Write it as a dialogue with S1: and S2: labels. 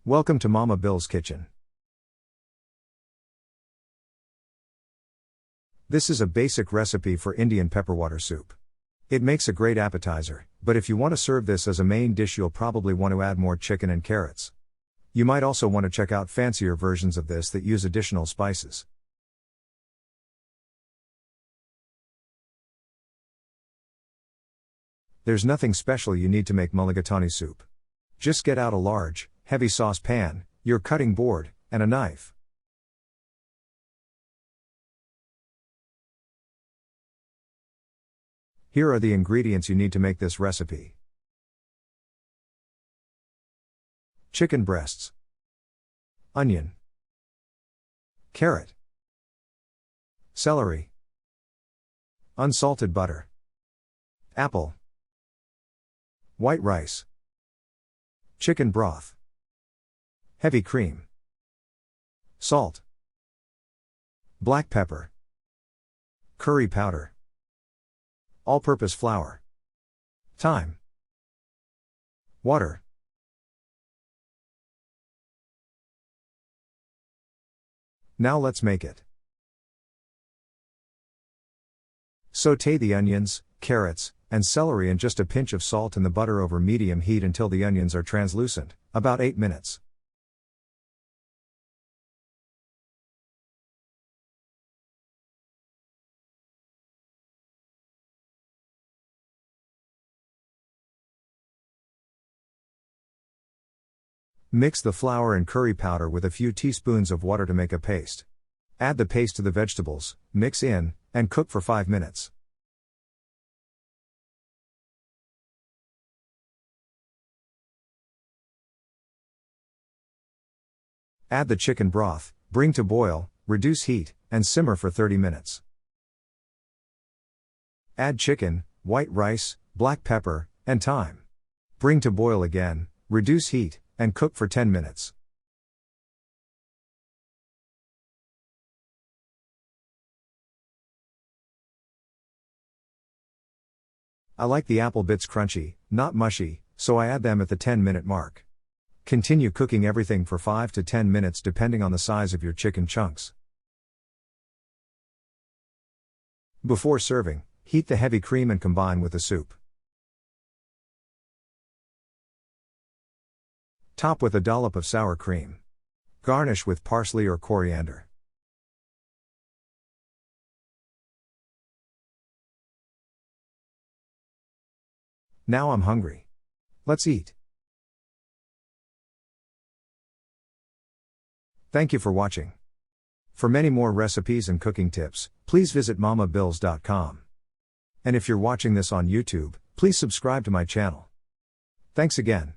S1: Welcome to Mama Bill's Kitchen. This is a basic recipe for Indian pepperwater soup. It makes a great appetizer, but if you want to serve this as a main dish, you'll probably want to add more chicken and carrots. You might also want to check out fancier versions of this that use additional spices. There's nothing special you need to make mulligatawny soup. Just get out a large, heavy saucepan, your cutting board, and a knife. Here are the ingredients you need to make this recipe. Chicken breasts, onion, carrot, celery, unsalted butter, apple, white rice, chicken broth, heavy cream, salt, black pepper, curry powder, all-purpose flour, thyme, water. Now let's make it. Sauté the onions, carrots, and celery and just a pinch of salt in the butter over medium heat until the onions are translucent, about 8 minutes. Mix the flour and curry powder with a few teaspoons of water to make a paste. Add the paste to the vegetables, mix in, and cook for 5 minutes. Add the chicken broth, bring to boil, reduce heat, and simmer for 30 minutes. Add chicken, white rice, black pepper, and thyme. Bring to boil again, reduce heat, and cook for 10 minutes. I like the apple bits crunchy, not mushy, so I add them at the 10-minute mark. Continue cooking everything for 5 to 10 minutes depending on the size of your chicken chunks. Before serving, heat the heavy cream and combine with the soup. Top with a dollop of sour cream. Garnish with parsley or coriander. Now I'm hungry. Let's eat. Thank you for watching. For many more recipes and cooking tips, please visit mamabills.com. And if you're watching this on YouTube, please subscribe to my channel. Thanks again.